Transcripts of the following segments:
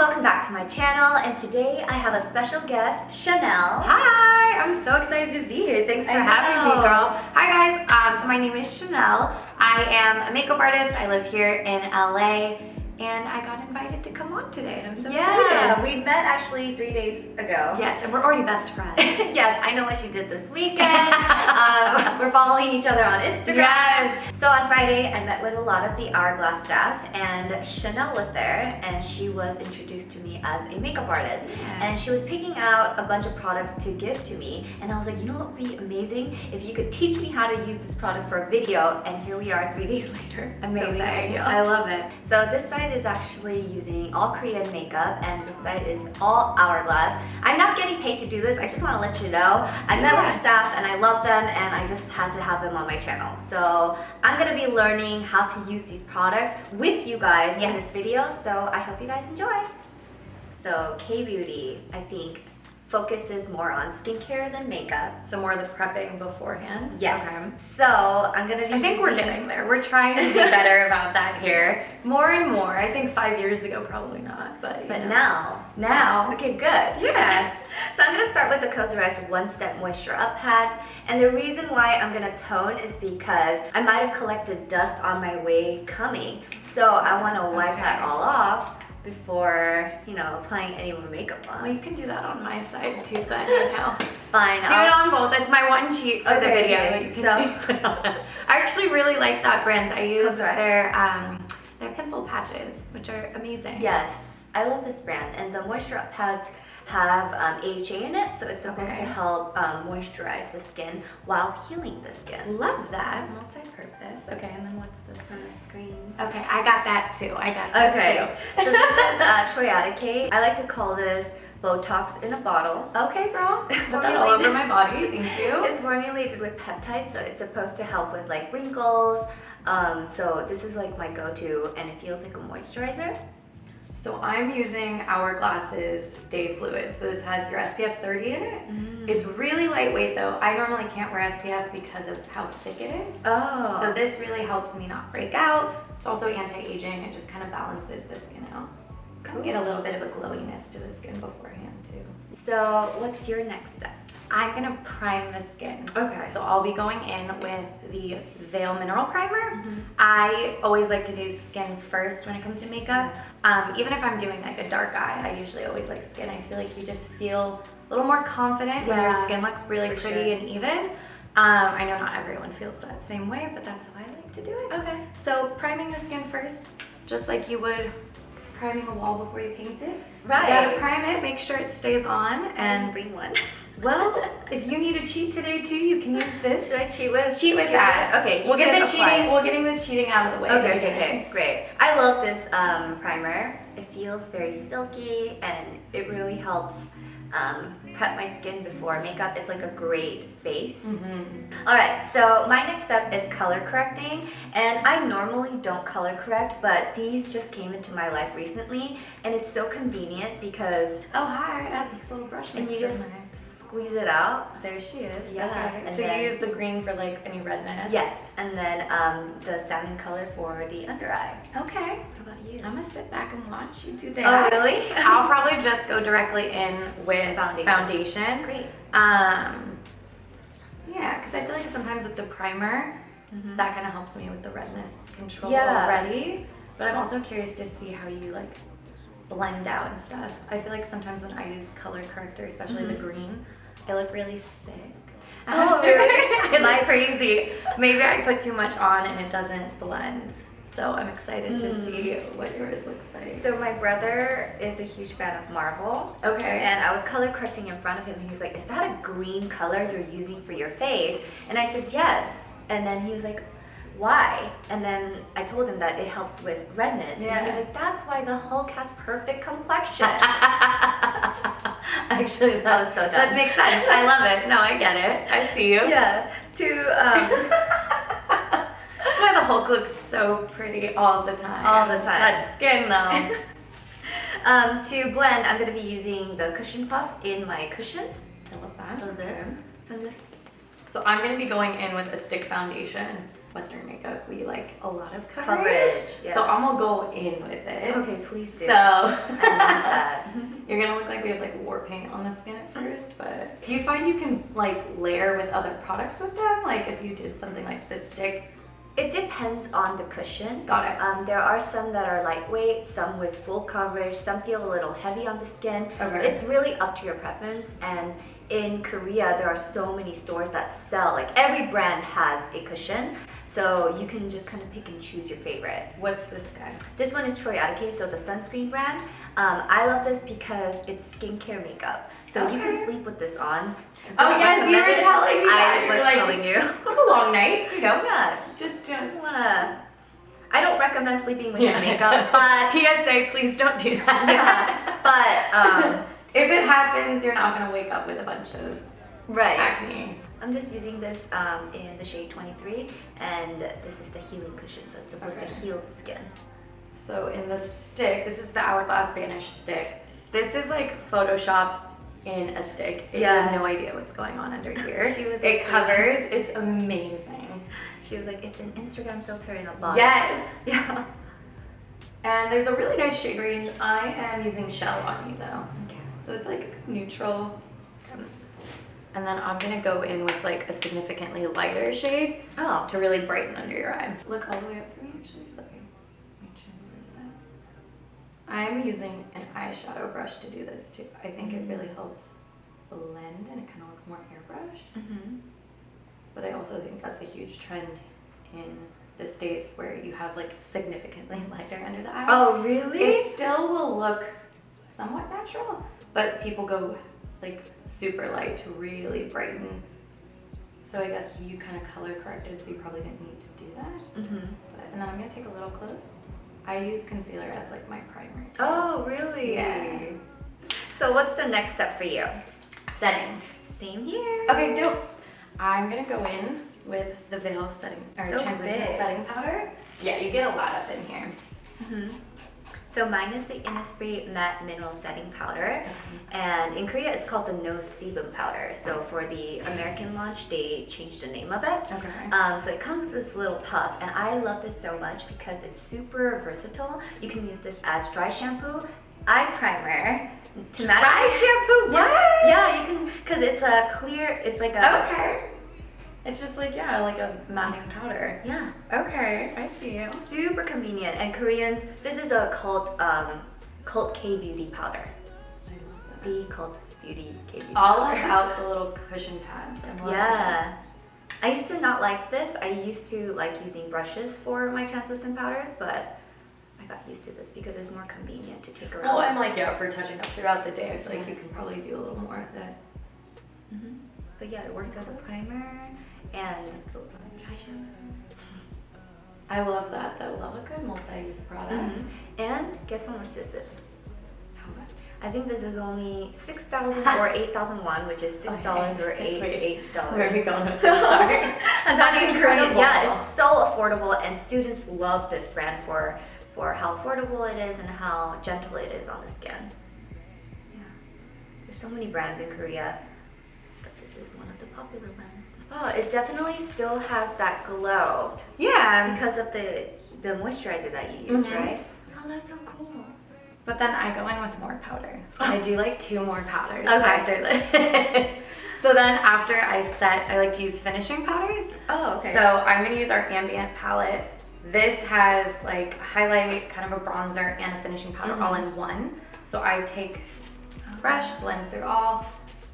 welcome back to my channel, and today I have a special guest, Chanel. Hi, I'm so excited to be here. Thanks for having me, girl. Hi guys, so my name is Chanel. I am a makeup artist. I live here in LA, and I got invited to come on today, and I'm so excited. We met actually 3 days ago. Yes, and we're already best friends. Yes, I know what she did this weekend. We're following each other on Instagram. Yes. So on Friday, I met with a lot of the Hourglass staff, and Chanel was there, and she was introduced to me as a makeup artist. Yeah. And she was picking out a bunch of products to give to me, and I was like, you know what would be amazing? If you could teach me how to use this product for a video, and here we are 3 days later. Amazing. I love it. So this side is actually using all Korean makeup, and this side is all Hourglass. I'm not getting paid to do this. I just want to let you know. I met with the staff and I love them, and I just had to have them on my channel. So I'm going to be learning how to use these products with you guys in this video. So I hope you guys enjoy. So K-Beauty, I think, focuses more on skincare than makeup. So more of the prepping beforehand? Yes. Okay. So I'm going to be I think we're getting there. We're trying to be better about that here. More and more. I think 5 years ago, probably not. But now. Okay, good. Yeah. So I'm going to start with the CosRx One Step Moisture Up pads. And the reason why I'm going to tone is because I might have collected dust on my way coming. So I want to wipe that all off before, applying any more makeup on. Well, you can do that on my side too, then, Fine. Do it on both. That's my one cheat for the video. Okay, You can use it on it. I actually really like that brand. I use their pimple patches, which are amazing. Yes, I love this brand. And the Moisture Up pads have AHA in it, so it's supposed to help moisturize the skin while healing the skin. Love that. Multi-purpose. Okay, and then what's this on the screen? Okay, I got that too. So this is Troyaticate. I like to call this Botox in a bottle. Okay, girl. Put that all over my body. Thank you. It's formulated with peptides, so it's supposed to help with like wrinkles. So this is like my go-to, and it feels like a moisturizer. So I'm using Hourglass's Day Fluid. So this has your SPF 30 in it. It's really lightweight though. I normally can't wear SPF because of how thick it is. Oh. So this really helps me not break out. It's also anti-aging. It just kind of balances the skin out. Cool. Get a little bit of a glowiness to the skin beforehand too. So what's your next step? I'm gonna prime the skin. Okay. So I'll be going in with the Veil Mineral Primer. I always like to do skin first when it comes to makeup. Even if I'm doing like a dark eye, I usually always like skin. I feel like you just feel a little more confident when your skin looks really pretty and even. I know not everyone feels that same way, but that's how I like to do it. Okay. So priming the skin first, just like you would priming a wall before you paint it. Right. You gotta prime it, make sure it stays on, and bring one. Well, if you need a cheat today too, you can use this. Should I cheat with? Cheat with that. Okay. We'll get the cheating. We'll get the cheating out of the way. Okay, great. I love this primer. It feels very silky, and it really helps prep my skin before makeup. It's like a great base. All right, so my next step is color correcting, and I normally don't color correct, but these just came into my life recently, and it's so convenient because hi, it has this little brush and you just squeeze it out. There she is. Yeah. Okay. So you use the green for like any redness. Yes, and then the salmon color for the under eye. Okay. What about you? I'm gonna sit back and watch you do that. Oh, really? I'll probably just go directly in with foundation. Great. Yeah, because I feel like sometimes with the primer, that kind of helps me with the redness control already. But I'm also curious to see how you like blend out and stuff. I feel like sometimes when I use color corrector, especially the green, I look really sick. Oh, really? I look crazy. Maybe I put too much on and it doesn't blend. So I'm excited to see what yours looks like. So my brother is a huge fan of Marvel. Okay. And I was color correcting in front of him, and he was like, is that a green color you're using for your face? And I said, yes. And then he was like, why? And then I told him that it helps with redness. Yeah. And he was like, that's why the Hulk has perfect complexion. Actually, that was so dumb. That makes sense. I love it. No, I get it. I see you. Yeah. That's why the Hulk looks so pretty all the time. All the time. That skin though. To blend, I'm going to be using the Cushion Puff in my cushion. I love that. So I'm just... So I'm going to be going in with a stick foundation. Western makeup, we like a lot of Coverage, yeah. So I'm gonna go in with it. Okay, please do. So I love that. you're gonna look like we have like war paint on the skin at first, but do you find you can like layer with other products with them? Like if you did something like this stick? It depends on the cushion. Got it. There are some that are lightweight, some with full coverage, some feel a little heavy on the skin. Okay. It's really up to your preference. And in Korea, there are so many stores that sell, like every brand has a cushion. So you can just kind of pick and choose your favorite. What's this guy? This one is Troy Atake, so the sunscreen brand. I love this because it's skincare makeup. So you can sleep with this on. Oh yes, you were telling me that. I was telling you. It's a long night, you know. Yeah. Just don't. I don't recommend sleeping with your makeup, but PSA, please don't do that. yeah. But if it happens, you're not gonna wake up with a bunch of right. acne. I'm just using this in the shade 23, and this is the healing cushion, so it's supposed to heal the skin. So in the stick, this is the Hourglass Vanish stick. This is like Photoshop in a stick. You have no idea what's going on under here. It covers. It's amazing. She was like, it's an Instagram filter in a bottle. Yes. Yeah. And there's a really nice shade range. I am using Shell on you though. Okay. So it's like neutral. And then I'm gonna go in with like a significantly lighter shade to really brighten under your eye. Look all the way up for me, actually. Sorry. I'm using an eyeshadow brush to do this too. I think it really helps blend and it kind of looks more airbrushed. Mm-hmm. But I also think that's a huge trend in the States where you have like significantly lighter under the eye. Oh, really? It still will look somewhat natural, but people go like super light to really brighten. So I guess you kind of color corrected, so you probably didn't need to do that. Mm-hmm. And then I'm gonna take a little close. I use concealer as like my primer too. Oh, really? Yeah. So what's the next step for you? Setting. Same here. Okay, dope. I'm gonna go in with the Veil setting or So translucent big. setting powder. Yeah, you get a lot up in here. Mm-hmm. So mine is the Innisfree Matte Mineral Setting Powder, and in Korea it's called the No Sebum Powder. So for the American launch, they changed the name of it. Okay. So it comes with this little puff, and I love this so much because it's super versatile. You can use this as dry shampoo, eye primer, to match. Dry shampoo? What? Yeah, you can, because it's a clear. It's like a. Okay. It's just like, yeah, like a matting powder. Yeah. Okay, I see you. Super convenient, and Koreans. This is a cult K beauty powder. The cult beauty K beauty. All powder. about the little cushion pads. I love Yeah. I used to not like this. I used to like using brushes for my translucent powders, but I got used to this because it's more convenient to take around. Well, and like, yeah, for touching up throughout the day, I feel like you can probably do a little more with it. Mm-hmm. But yeah, it works as a primer and dry shampoo. I love that though. Love a good multi-use product. Mm-hmm. And guess how much this is? How much? I think this is only 6,000 or 8,000 won, which is $6 or $8. Where are we going with this? Sorry. I'm talking Korean. incredible. Yeah, it's so affordable, and students love this brand for how affordable it is and how gentle it is on the skin. Yeah, there's so many brands in Korea, but this is one of the popular ones. Oh, it definitely still has that glow. Yeah. Because of the moisturizer that you use, Mhm. right? Oh, that's so cool. But then I go in with more powder. So I do like 2 more powders Okay. after this. So then after I set, I like to use finishing powders. Oh, okay. So I'm gonna use our ambient palette. This has like a highlight, kind of a bronzer, and a finishing powder all in one. So I take a brush, blend through all,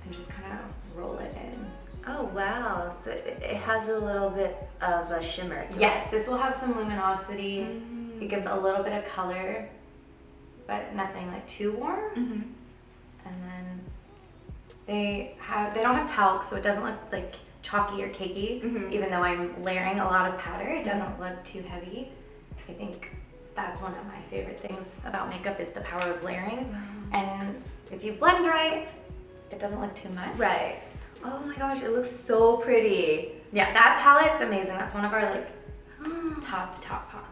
and just kind of roll it in. Oh, wow. So it has a little bit of a shimmer to Yes, this will have some luminosity. Mm-hmm. It gives a little bit of color, but nothing like too warm. Mm-hmm. And then they don't have talc, so it doesn't look like chalky or cakey. Mhm. Even though I'm layering a lot of powder, it doesn't look too heavy. I think that's one of my favorite things about makeup is the power of layering. And if you blend right, it doesn't look too much. Right. Oh my gosh, it looks so pretty. Yeah, that palette's amazing. That's one of our like top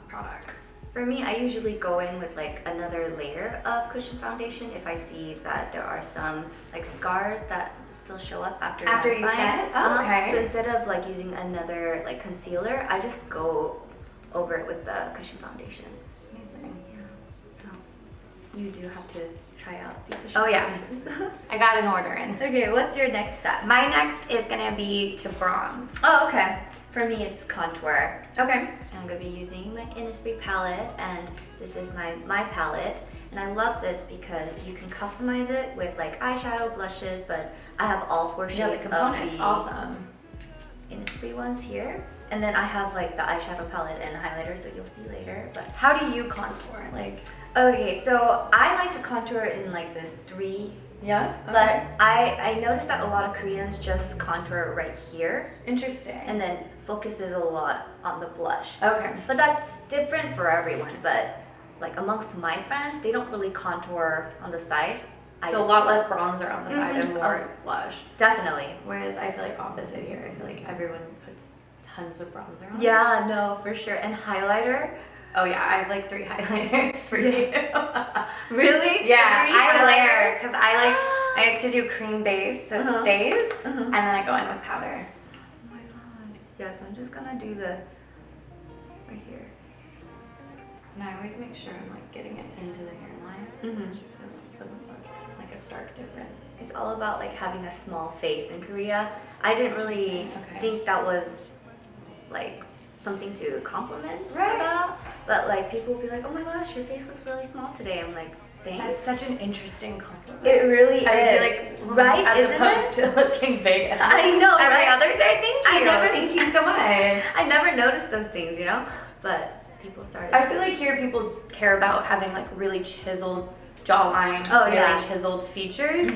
products. For me, I usually go in with like another layer of cushion foundation if I see that there are some like scars that still show up after you set? Oh, okay. So instead of like using another like concealer, I just go over it with the cushion foundation. Amazing. Yeah. So you do have to try out the cushion Oh yeah, foundation. I got an order in. Okay, what's your next step? My next is gonna be to bronze. Oh, okay. For me, it's contour. Okay. I'm going to be using my Innisfree palette, and this is my palette. And I love this because you can customize it with like eyeshadow, blushes, but I have all 4 Yeah, the shades of component's the awesome. Innisfree ones here. And then I have like the eyeshadow palette and highlighter, so you'll see later. But How do you contour? Like, okay, so I like to contour in like this 3. yeah. But I noticed that a lot of Koreans just contour right here Interesting. and then focuses a lot on the blush. Okay. But that's different for everyone. But like amongst my friends, they don't really contour on the side. So a lot less bronzer on the side and more Oh. blush. Definitely. Whereas I feel like opposite here. I feel like everyone puts tons of bronzer on. Yeah, no, for sure. And highlighter. Oh yeah, I have like 3 highlighters for you. Really? Yeah, 3 I layer highlighters? because I like to do cream base so it stays, and then I go in with powder. Oh my god. Yes, I'm just gonna do the right here. And I always make sure I'm like getting it into the hairline, so it doesn't look like a stark difference. It's all about like having a small face in Korea. I didn't really Okay. think that was like something to compliment Right. about. But like people will be like, oh my gosh, your face looks really small today. I'm like, thanks. That's such an interesting compliment. It really I would is. be like, right? as Isn't opposed it? to looking big. I know, Every right? other day. Thank you. I never- Thank you so much. I never noticed those things, you know? But people started. I feel like here people care about having like really chiseled jawline, Oh, really yeah. chiseled features,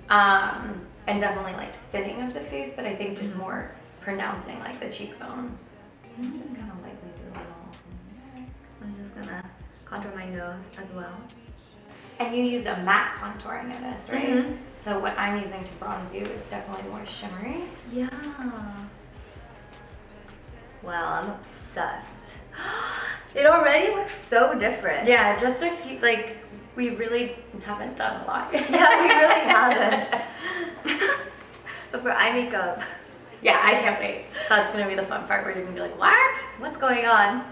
and definitely like thinning of the face, but I think just more pronouncing like the cheekbone. Just kind of lightly do it all. So I'm just gonna contour my nose as well. And you use a matte contour, I noticed, right? Mhm. So what I'm using to bronze you is definitely more shimmery. Yeah. Wow, I'm obsessed. It already looks so different. Yeah, just a few, like, we really haven't done a lot. Yeah, we really haven't. But for eye makeup, Yeah, I can't wait. That's gonna be the fun part where you're gonna be like, what? what's going on?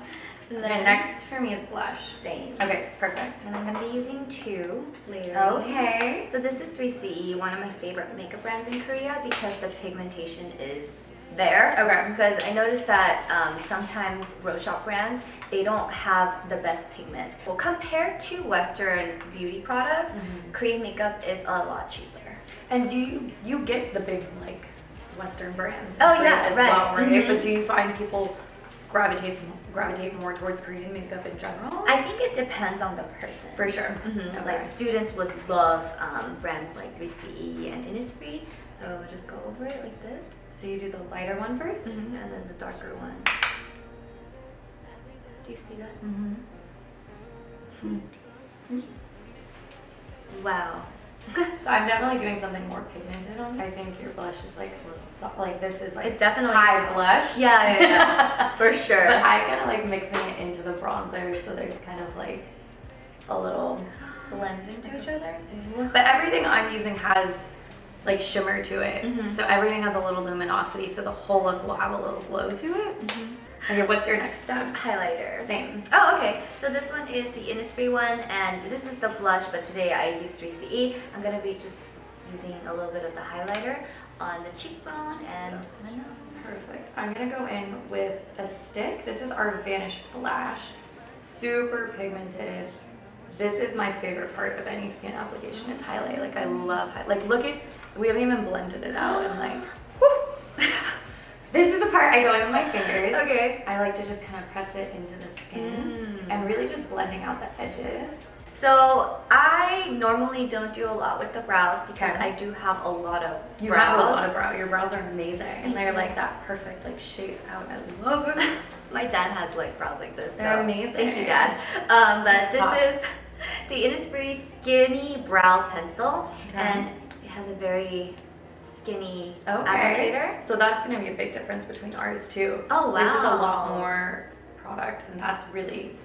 And Okay, next for me is blush. Same. Okay, perfect. And I'm gonna be using 2 layers. Okay. So this is 3CE, one of my favorite makeup brands in Korea because the pigmentation is there. Okay. Because I noticed that sometimes road shop brands, they don't have the best pigment. Well, compared to Western beauty products, Korean makeup is a lot cheaper. And do you get the big like Western brands? in Oh, Korea yeah, as right. well, right? Mhm. But do you find people gravitate more towards Korean makeup in general? I think it depends on the person. For sure. Mhm. Okay. Like students would love brands like 3CE and Innisfree, so just go over it like this, So you do the lighter one first? and then the darker one. Do you see that? Wow. So I'm definitely doing something more pigmented on you. I think your blush is like a little soft. Like this is like It definitely high is. blush. Yeah, for sure. But I kind of like mixing it into the bronzer, so there's kind of like a little blend into each other. But everything I'm using has like shimmer to it, so everything has a little luminosity, so the whole look will have a little glow to it. Okay, what's your next step? Highlighter. Same. Oh, okay. So this one is the Innisfree one, and this is the blush, but today I used 3CE. I'm gonna be just using a little bit of the highlighter on the cheekbone and my nose. Perfect. I'm gonna go in with a stick. This is our Vanish Flash. Super pigmented. This is my favorite part of any skin application is highlight. Like I love like look at, we haven't even blended it out and like, whew. This is a part I go in with my fingers. Okay. I like to just kind of press it into the skin and really just blending out the edges. So I normally don't do a lot with the brows because Okay. I do have a lot of You brows. have a lot of brow. Your brows are amazing and they're like that perfect like shape out. I love it. My dad has like brows like this. They're so amazing. Thank you, Dad. But Thanks, this Pops. is the Innisfree Skinny Brow Pencil, Okay. and it has a very skinny Okay. applicator. So that's going to be a big difference between ours too. Oh, This is a wow. lot more product, and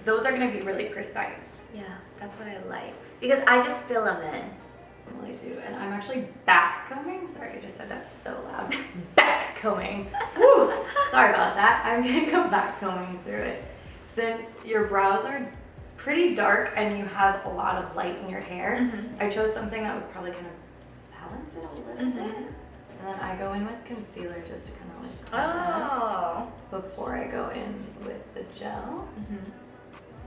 those are gonna be really precise. Yeah, that's what I like. Because I just fill them in. I really do. And I'm actually back combing. Sorry, I just said that so loud. Back combing. Woo! Sorry about that. I'm gonna go back combing through it. Since your brows are pretty dark and you have a lot of light in your hair, I chose something that would probably kind of balance it a little bit. And then I go in with concealer just to kind of like before I go in with the gel.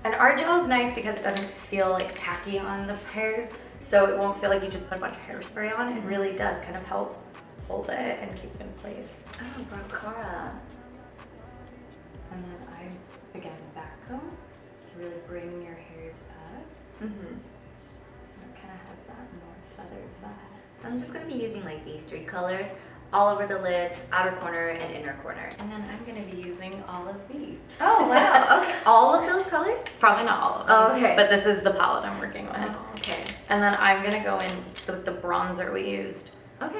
And our gel is nice because it doesn't feel like tacky on the hairs, so it won't feel like you just put a bunch of hairspray on. It really does kind of help hold it and keep it in place. Oh, Mascara. And then I, again, back comb to really bring your hairs up. So it kind of has that more feathered vibe. I'm just going to be using like these 3 colors all over the lids, outer corner, and inner corner. And then I'm going to be using all of these. Oh, wow. Okay. All of those colors? Probably not all of them. Oh, okay. But this is the palette I'm working with. Oh, okay. And then I'm going to go in with the bronzer we used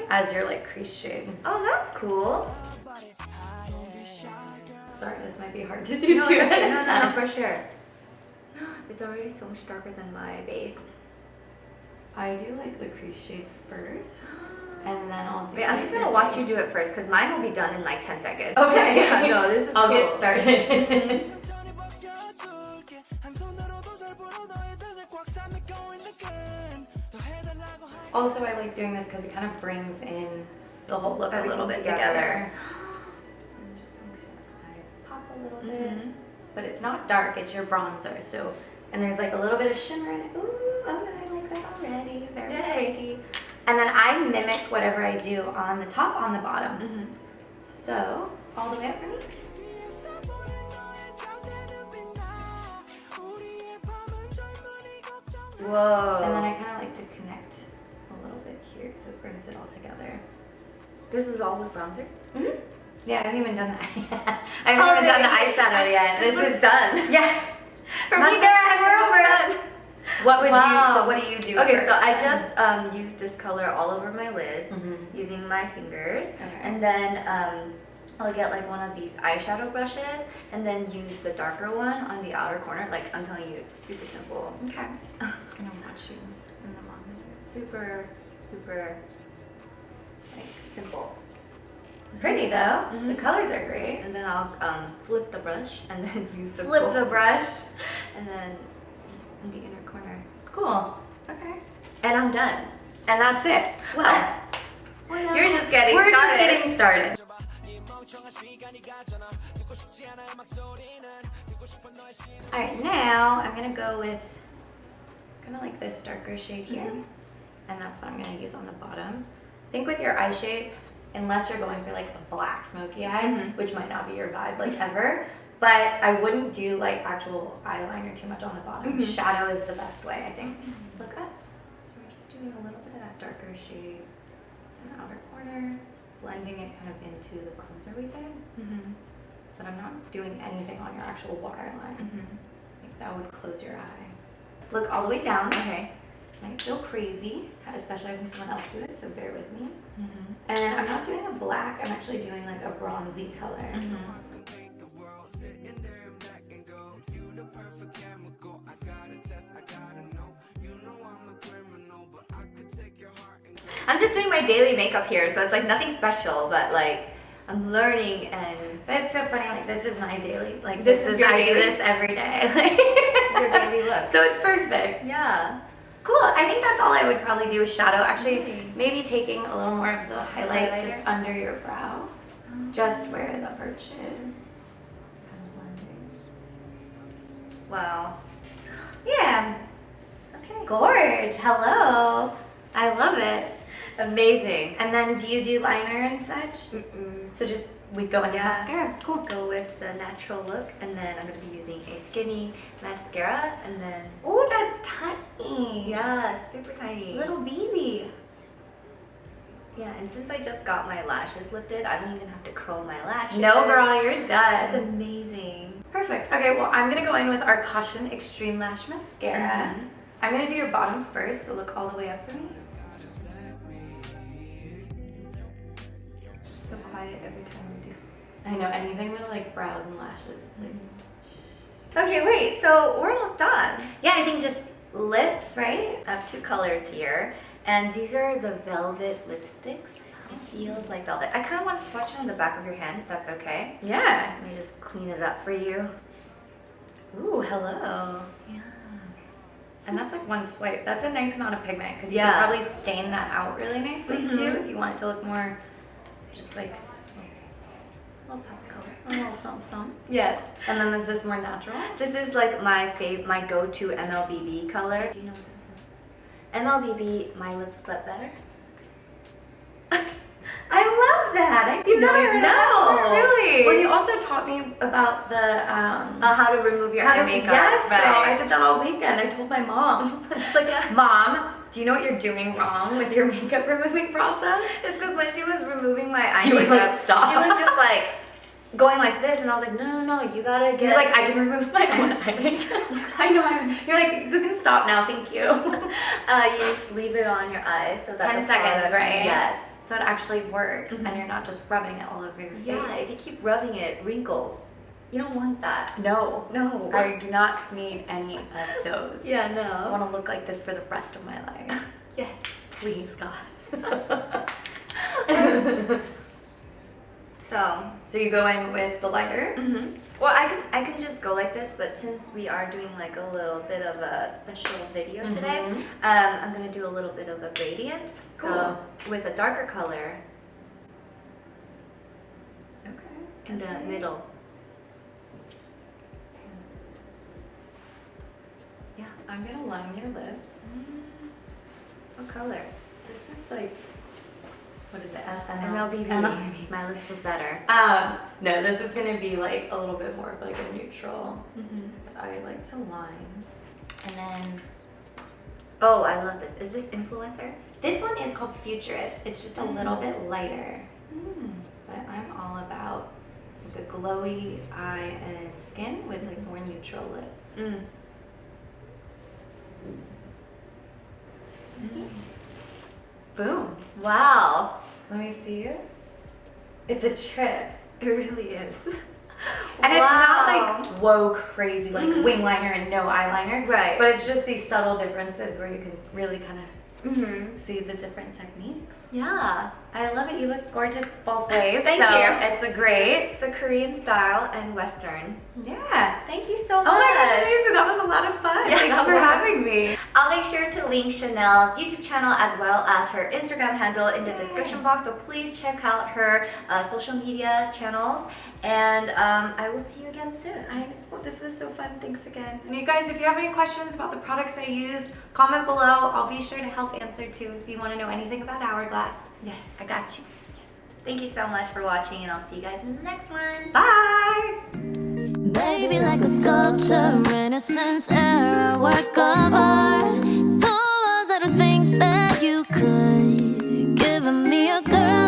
as your like crease shade. Oh, that's cool. Sorry, this might be hard to do No, too. no, for sure. It's already so much darker than my base. I do like the crease shade first. And then I'll do. Wait, I'm just gonna watch you do it first because mine will be done in like 10 seconds. Okay. Yeah, no, this is I'll cool. get started. Also, I like doing this because it kind of brings in the whole look a little bit together. And just makes your eyes pop a little bit. But it's not dark, it's your bronzer. So, and there's like a little bit of shimmer in it. Ooh, oh, I like that already. Very pretty. And then I mimic whatever I do on the top, on the bottom. So, all the way up for me. Whoa. And then I kind of like to connect a little bit here so it brings it all together. This is all with bronzer? Yeah, I haven't even done that yet. I haven't even done the eyeshadow yet. This is done. Yeah. For me, we're over done. What would you, so what do you do Okay, first? so I just used this color all over my lids using my fingers. And then I'll get like one of these eyeshadow brushes and then use the darker one on the outer corner. Like, I'm telling you, it's super simple. Okay. I'm gonna watch you in the monitor. Super, super, like, simple. Pretty though. The colors are great. And then I'll flip the brush and then use the Flip the brush. and then just in the inner corner. Cool. Okay. And I'm done. And that's it. Well, You're just getting we're started. just getting started. Alright, now I'm gonna go with kind of like this darker shade here. And that's what I'm gonna use on the bottom. I think with your eye shape, unless you're going for like a black smoky eye, which might not be your vibe like ever, but I wouldn't do like actual eyeliner too much on the bottom. Shadow is the best way, I think. Look up. So we're just doing a little bit of that darker shade in the outer corner, blending it kind of into the bronzer we did. But I'm not doing anything on your actual waterline. Like that would close your eye. Look all the way down. Okay. This might feel crazy, especially having someone else do it, so bear with me. And I'm not doing a black, I'm actually doing like a bronzy color. I'm just doing my daily makeup here, so it's like nothing special, but like I'm learning and. But it's so funny, like this is my daily, like This is your I do daily? this every day. Your daily look. So it's perfect. Yeah. Cool, I think that's all I would probably do with shadow. Actually, maybe taking a little more of the highlight just under your brow. Just where the arch is. Kind of blending. Wow. Yeah. Okay. Gorge, hello. I love it. Amazing. And then do you do liner and such? So just, we go into mascara. Cool. Go with the natural look, and then I'm going to be using a skinny mascara, and then. Oh, that's tiny. Yeah, super tiny. Little baby. Yeah, and since I just got my lashes lifted, I don't even have to curl my lashes. No, girl, you're done. It's amazing. Perfect. Okay, well, I'm going to go in with our Caution Extreme Lash Mascara. I'm going to do your bottom first, so look all the way up for me. So quiet every time we do. I know, anything with like brows and lashes, it's like Okay, wait, so we're almost done. Yeah, I think just lips, right? I have 2 colors here, and these are the velvet lipsticks. It feels like velvet. I kind of want to swatch it on the back of your hand, if that's okay. Yeah. Let me just clean it up for you. Ooh, hello. Yeah. And that's like one swipe. That's a nice amount of pigment because you Yeah. can probably stain that out really nicely too if you want it to look more just like a little pop color, a little something. Yes. And then is this more natural? This is like my go-to MLBB color. Do you know what this is? MLBB, my lips but better. I love that. I You didn't never heard of that before? Really? Well, you also taught me about the How to remove your eye makeup. Yes, girl. I right. did that all weekend. I told my mom. It's like, Mom, do you know what you're doing wrong with your makeup removing process? It's because when she was removing my eye You were makeup, like, "Stop." she was just like going like this, and I was like, no, you gotta get. You're like, I can remove my own eye makeup. I know. You're like, you can stop now, thank you. You just leave it on your eyes so that 10 the seconds, product- right? Yes. So it actually works, and you're not just rubbing it all over your face. Yeah, if you keep rubbing it, it wrinkles. You don't want that. No. No. I do not need any of those. Yeah, I no. want to look like this for the rest of my life. Yes. Please, God. So you go in with the lighter? Well, I can just go like this, but since we are doing like a little bit of a special video today, I'm gonna do a little bit of a gradient. So with a darker color in the middle. Yeah. I'm gonna line your lips. What color? This is like, what is it? MLBB. My lips were better. No, this is gonna be like a little bit more of like a neutral. I like to line. And then, Oh, I love this. Is this influencer? this one is called Futurist. It's just a little bit lighter. But I'm all about the glowy eye and skin with like more neutral lip. Boom. Wow. Let me see it. It's a trip. It really is. And it's not like, whoa, crazy, like wing liner and no eyeliner. Right. But it's just these subtle differences where you can really kind of see the different techniques. Yeah. I love it. You look gorgeous both ways. Thank so you. It's a great. It's a Korean style and Western. Yeah. Thank you so much. Oh my gosh, amazing. That was a lot of fun. Yeah, Thanks that for was. having me. I'll make sure to link Chanel's YouTube channel as well as her Instagram handle in the description box. So please check out her social media channels. And I will see you again soon. I know. This was so fun. Thanks again. And you guys, if you have any questions about the products I use, comment below. I'll be sure to help answer too if you want to know anything about Hourglass. Yes. I got you. Thank you so much for watching, and I'll see you guys in the next one. Bye! Baby, like a sculpture, Renaissance era work of art. Who was I to think that you could give me a girl?